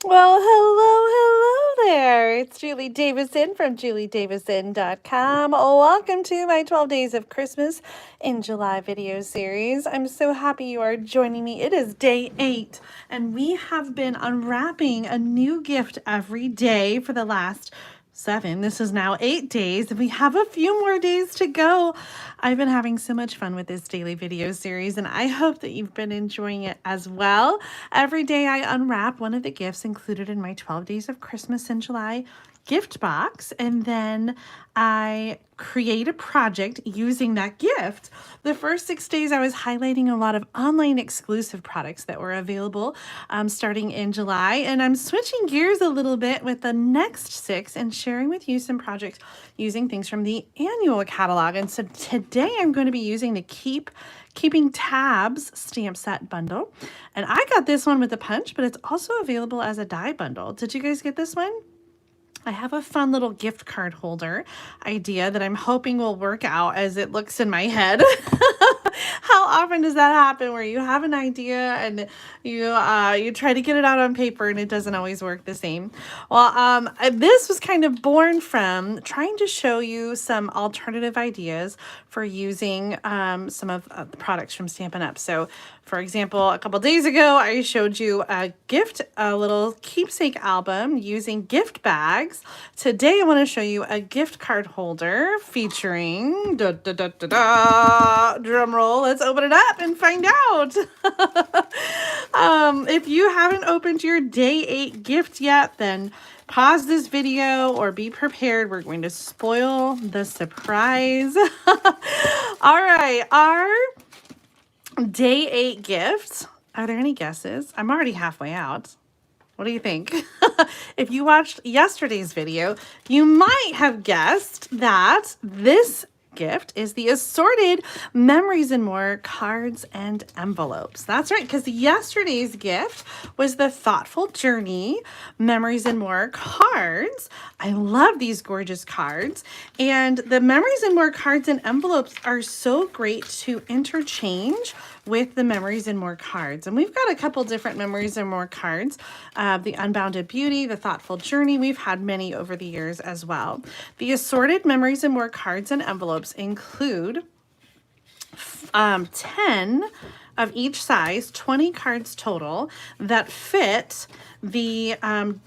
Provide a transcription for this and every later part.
Well, hello there. It's Julie Davison from juliedavison.com. Welcome to my 12 Days of Christmas in July video series. I'm so happy you are joining me. It is day 8, and we have been unwrapping a new gift every day for the last 7. This is now 8 days, and we have a few more days to go. I've been having so much fun with this daily video series, and I hope that you've been enjoying it as well. Every day I unwrap one of the gifts included in my 12 Days of Christmas in July gift box, and then I create a project using that gift. The first 6 days I was highlighting a lot of online exclusive products that were available starting in July, and I'm switching gears a little bit with the next 6 and sharing with you some projects using things from the annual catalog. And so today I'm going to be using the Keeping Tabs stamp set bundle, and I got this one with a punch, but it's also available as a die bundle. Did you guys get this one? I have a fun little gift card holder idea that I'm hoping will work out as it looks in my head. How often does that happen where you have an idea and you try to get it out on paper and it doesn't always work the same? Well, this was kind of born from trying to show you some alternative ideas for using some of the products from Stampin' Up. So, for example, a couple days ago, I showed you a little keepsake album using gift bags. Today, I want to show you a gift card holder featuring, drum roll, let's open it up and find out. If you haven't opened your day 8 gift yet, then pause this video or be prepared. We're going to spoil the surprise. All right, our day 8 gifts. Are there any guesses? I'm already halfway out. What do you think? If you watched yesterday's video, you might have guessed that this gift is the assorted Memories and More cards and envelopes. That's right, because yesterday's gift was the Thoughtful Journey Memories and More cards. I love these gorgeous cards, and the Memories and More cards and envelopes are so great to interchange with the Memories and More cards. And we've got a couple different Memories and More cards, the Unbounded Beauty, the Thoughtful Journey. We've had many over the years as well. The assorted Memories and More cards and envelopes include 10 of each size, 20 cards total, that fit the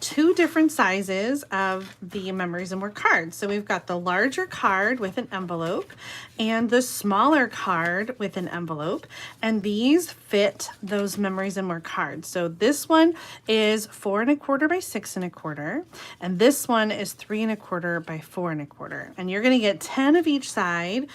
2 different sizes of the Memories and More cards. So we've got the larger card with an envelope and the smaller card with an envelope, and these fit those Memories and More cards. So this one is 4 1/4 by 6 1/4, and this one is 3 1/4 by 4 1/4. And you're going to get 10 of each side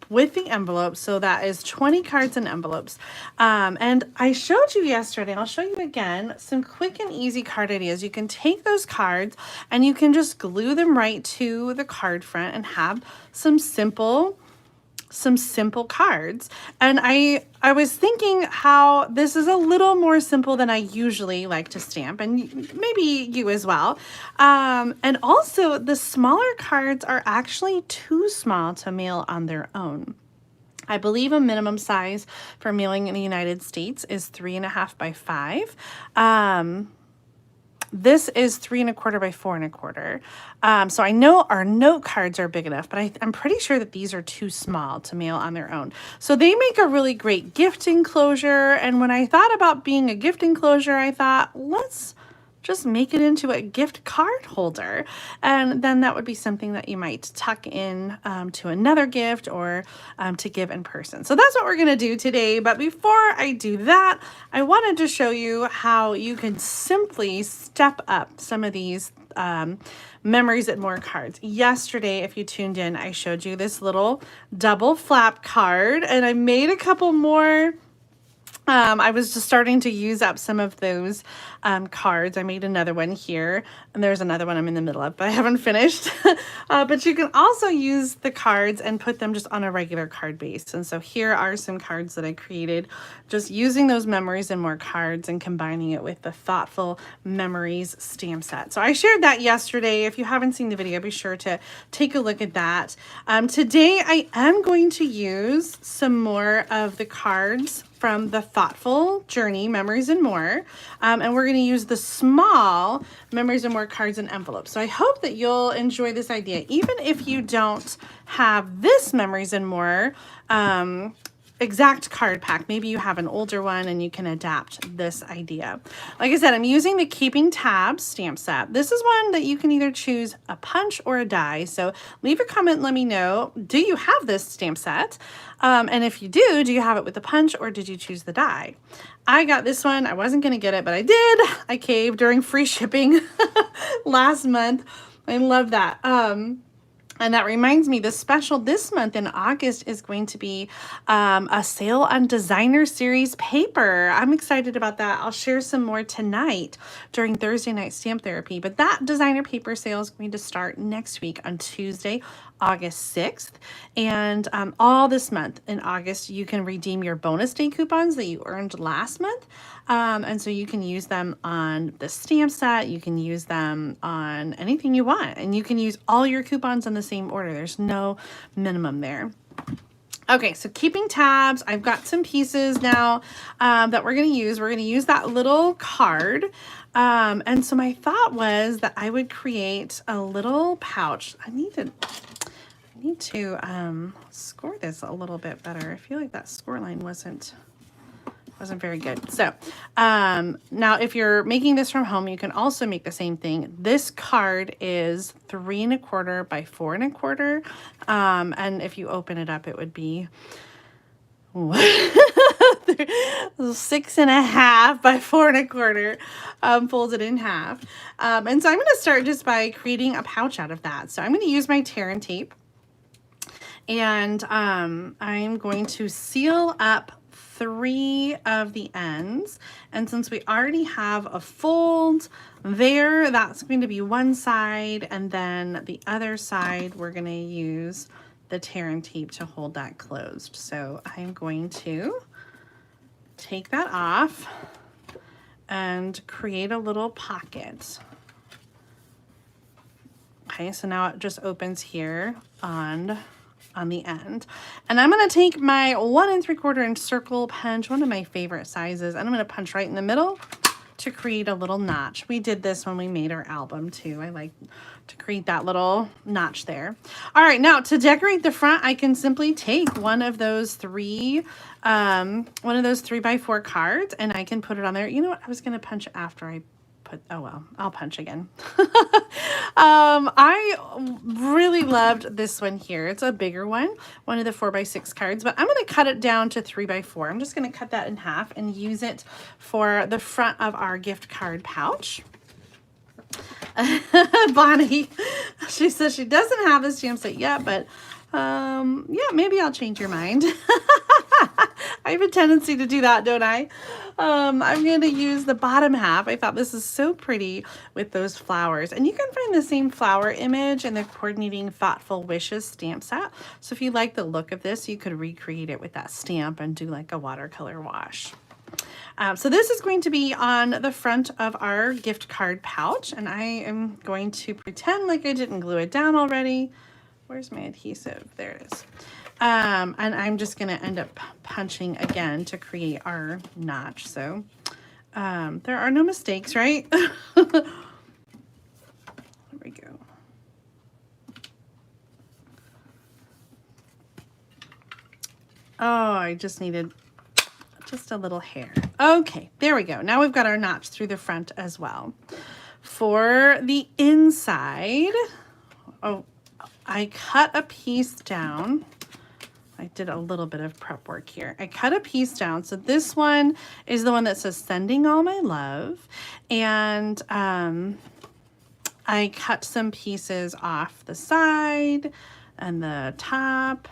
with the envelope, so that is 20 cards and envelopes. And I showed you yesterday, and I'll show you again, some quick and easy card ideas. You can take those cards and you can just glue them right to the card front and have some simple cards. And I was thinking how this is a little more simple than I usually like to stamp, and maybe you as well. And also the smaller cards are actually too small to mail on their own. I believe a minimum size for mailing in the United States is 3 1/2 by 5. This is 3 1/4 by 4 1/4. So I know our note cards are big enough, but I'm pretty sure that these are too small to mail on their own. So they make a really great gift enclosure. And when I thought about being a gift enclosure, I thought, let's just make it into a gift card holder. And then that would be something that you might tuck in to another gift or to give in person. So that's what we're gonna do today. But before I do that, I wanted to show you how you can simply step up some of these Memories and More cards. Yesterday, if you tuned in, I showed you this little double flap card, and I made a couple more. I was just starting to use up some of those cards. I made another one here, and there's another one I'm in the middle of, but I haven't finished. But you can also use the cards and put them just on a regular card base. And so here are some cards that I created just using those Memories and More cards and combining it with the Thoughtful Memories stamp set. So I shared that yesterday. If you haven't seen the video, be sure to take a look at that. Today I am going to use some more of the cards from the Thoughtful Journey, Memories and More. And we're going to use the small Memories and More cards and envelopes. So I hope that you'll enjoy this idea, even if you don't have this Memories and More exact card pack. Maybe you have an older one and you can adapt this idea. Like I said, I'm using the Keeping Tabs stamp set. This is one that you can either choose a punch or a die. So leave a comment and let me know, do you have this stamp set? And if you do you have it with the punch or did you choose the die? I got this one. I wasn't going to get it, but I did. I caved during free shipping last month. I love that. And that reminds me, the special this month in August is going to be a sale on designer series paper. I'm excited about that. I'll share some more tonight during Thursday night stamp therapy. But that designer paper sale is going to start next week on Tuesday, August 6th. And all this month in August, you can redeem your bonus day coupons that you earned last month. And so you can use them on the stamp set. You can use them on anything you want. And you can use all your coupons in the same order. There's no minimum there. Okay, so Keeping Tabs. I've got some pieces now that we're going to use. We're going to use that little card. And so my thought was that I would create a little pouch. I need to score this a little bit better. I feel like that score line wasn't very good. So now if you're making this from home, you can also make the same thing. This card is 3 1/4 by 4 1/4. And if you open it up, it would be 6 1/2 by 4 1/4, folded in half. And so I'm going to start just by creating a pouch out of that. So I'm going to use my tear and tape, and I'm going to seal up 3 of the ends. And since we already have a fold there, that's going to be one side, and then the other side we're going to use the tear and tape to hold that closed. So I'm going to take that off and create a little pocket. Okay, so now it just opens here on the end. And I'm going to take my 1 3/4 inch circle punch, one of my favorite sizes, and I'm going to punch right in the middle to create a little notch. We did this when we made our album too. I like to create that little notch there. All right, now to decorate the front, I can simply take one of those 3 by 4 cards, and I can put it on there. You know what? I was going to punch after I put, oh well, I'll punch again. I really loved this one here. It's a bigger one of the 4 by 6 cards, but I'm going to cut it down to 3 by 4. I'm just going to cut that in half and use it for the front of our gift card pouch. Bonnie, she says she doesn't have a stamp set yet, but yeah, maybe I'll change your mind. I have a tendency to do that, don't I? I'm going to use the bottom half. I thought this is so pretty with those flowers. And you can find the same flower image in the Coordinating Thoughtful Wishes stamp set. So if you like the look of this, you could recreate it with that stamp and do like a watercolor wash. So this is going to be on the front of our gift card pouch. And I am going to pretend like I didn't glue it down already. Where's my adhesive? There it is. And I'm just going to end up punching again to create our notch. So there are no mistakes, right? There we go. Oh, I just needed just a little hair. Okay, there we go. Now we've got our notch through the front as well. For the inside, oh, I cut a piece down. I did a little bit of prep work here. I cut a piece down. So this one is the one that says Sending All My Love. And I cut some pieces off the side and the top.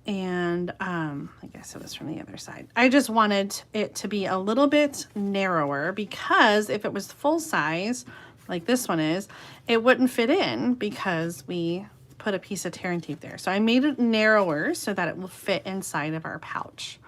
And I guess it was from the other side. I just wanted it to be a little bit narrower because if it was full size, like this one is, it wouldn't fit in because we put a piece of tear and tape there. So I made it narrower so that it will fit inside of our pouch.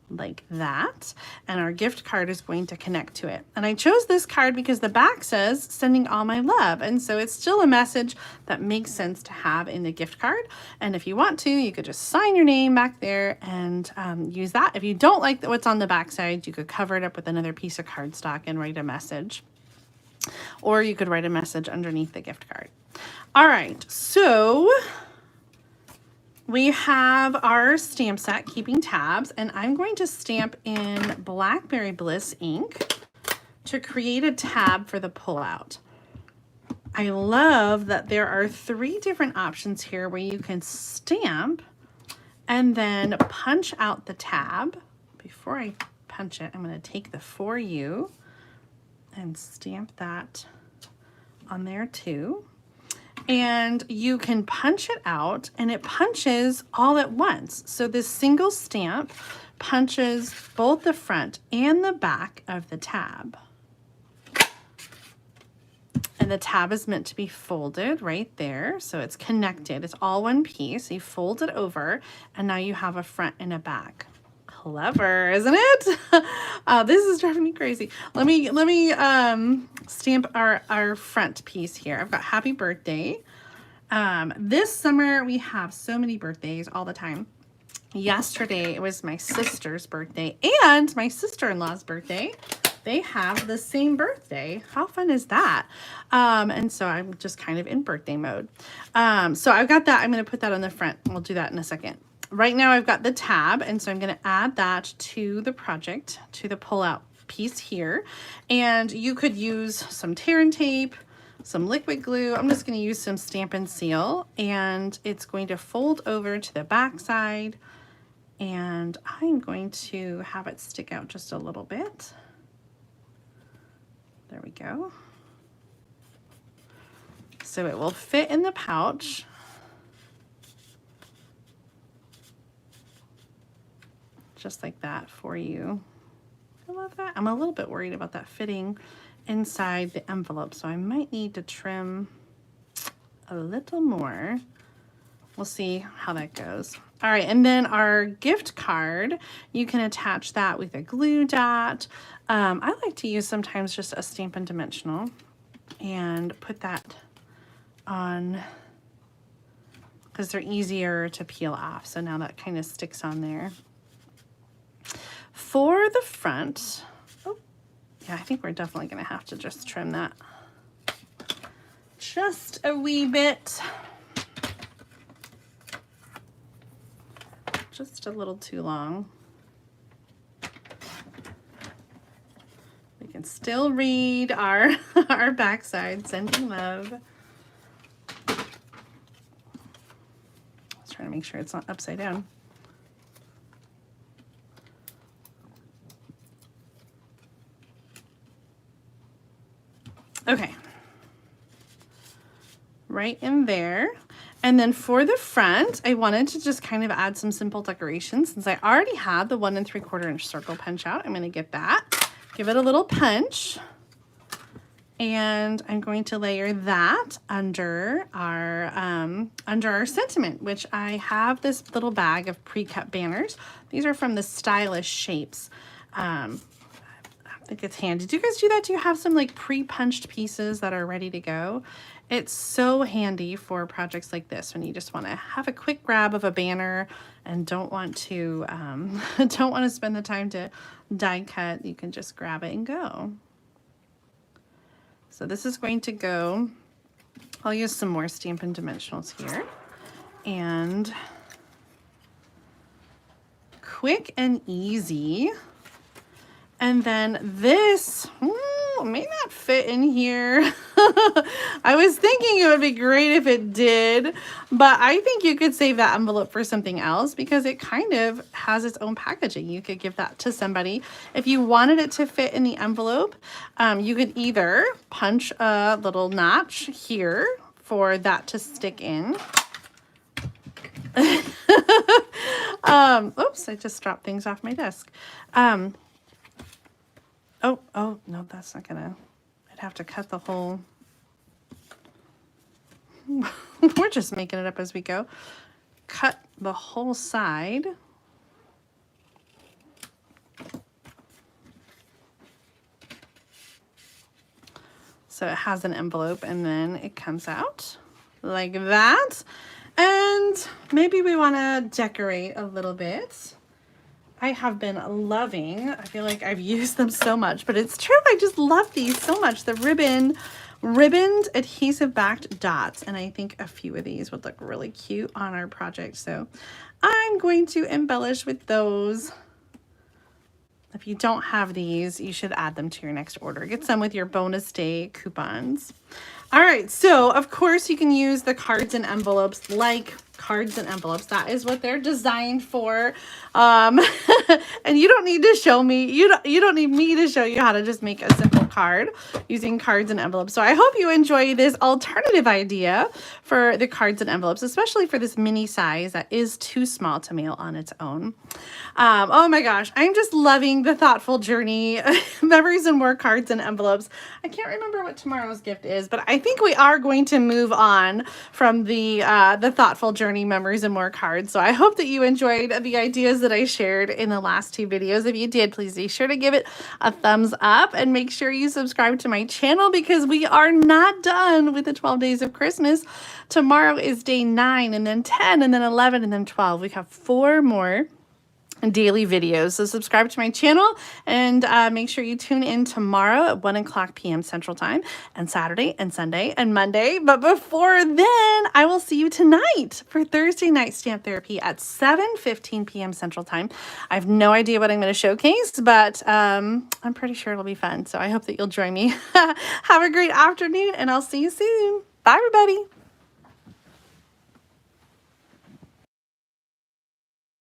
like that, and our gift card is going to connect to it. And I chose this card because the back says sending all my love, and so it's still a message that makes sense to have in the gift card. And if you want to, you could just sign your name back there and use that. If you don't like what's on the back side, you could cover it up with another piece of cardstock and write a message, or you could write a message underneath the gift card. All right, so we have our stamp set, Keeping Tabs, and I'm going to stamp in Blackberry Bliss ink to create a tab for the pullout. I love that there are 3 different options here where you can stamp and then punch out the tab. Before I punch it, I'm going to take the For You and stamp that on there too. And you can punch it out, and it punches all at once. So this single stamp punches both the front and the back of the tab. And the tab is meant to be folded right there. So it's connected. It's all one piece. You fold it over, and now you have a front and a back. Clever, isn't it? This is driving me crazy. Let me stamp our front piece here. I've got Happy Birthday. This summer we have so many birthdays all the time. Yesterday it was my sister's birthday and my sister-in-law's birthday. They have the same birthday. How fun is that? And so I'm just kind of in birthday mode. So I've got that. I'm going to put that on the front. We'll do that in a second. Right now I've got the tab, and so I'm going to add that to the project, to the pullout piece here. And you could use some tear and tape, some liquid glue. I'm just going to use some Stampin' Seal, and it's going to fold over to the back side, and I'm going to have it stick out just a little bit. There we go. So it will fit in the pouch. Just like that for you. I love that. I'm a little bit worried about that fitting inside the envelope, so I might need to trim a little more. We'll see how that goes. All right, and then our gift card, you can attach that with a glue dot. I like to use sometimes just a Stampin' Dimensional and put that on because they're easier to peel off. So now that kind of sticks on there. For the front, oh, yeah, I think we're definitely going to have to just trim that just a wee bit. Just a little too long. We can still read our backside, Sending Love. I was trying to make sure it's not upside down. Okay, right in there. And then for the front, I wanted to just kind of add some simple decorations. Since I already had the 1 3/4 inch circle punch out, I'm going to get that, give it a little punch, and I'm going to layer that under our sentiment, which I have this little bag of pre-cut banners. These are from the Stylish Shapes. I think it's handy. Do you guys do that? Do you have some like pre-punched pieces that are ready to go? It's so handy for projects like this when you just want to have a quick grab of a banner and don't want to spend the time to die cut. You can just grab it and go. So this is going to go. I'll use some more Stampin' Dimensionals here, and quick and easy. And then this may not fit in here. I was thinking it would be great if it did, but I think you could save that envelope for something else because it kind of has its own packaging. You could give that to somebody. If you wanted it to fit in the envelope, you could either punch a little notch here for that to stick in. Oops, I just dropped things off my desk. Oh, no, that's not gonna, I'd have to cut the whole, we're just making it up as we go. Cut the whole side. So it has an envelope and then it comes out like that. And maybe we want to decorate a little bit. I have been loving, I feel like I've used them so much, but it's true, I just love these so much. The ribboned adhesive backed dots. And I think a few of these would look really cute on our project. So I'm going to embellish with those. If you don't have these, you should add them to your next order. Get some with your bonus day coupons. All right, so of course you can use the cards and envelopes like cards and envelopes. That is what they're designed for. And you don't need to show me, you don't need me to show you how to just make a simple card using cards and envelopes. So I hope you enjoy this alternative idea for the cards and envelopes, especially for this mini size that is too small to mail on its own. Oh my gosh, I'm just loving the thoughtful journey, memories and more cards and envelopes. I can't remember what tomorrow's gift is, but I think we are going to move on from the thoughtful journey, memories and more cards. So I hope that you enjoyed the ideas that I shared in the last two videos. If you did, please be sure to give it a thumbs up and make sure you subscribe to my channel because we are not done with the 12 days of Christmas. Tomorrow is day 9 and then 10 and then 11 and then 12. We have 4 more daily videos. So subscribe to my channel and make sure you tune in tomorrow at 1:00 p.m. Central Time and Saturday and Sunday and Monday. But before then, I will see you tonight for Thursday night stamp therapy at 7:15 p.m. Central Time. I have no idea what I'm going to showcase, but I'm pretty sure it'll be fun. So I hope that you'll join me. Have a great afternoon and I'll see you soon. Bye, everybody.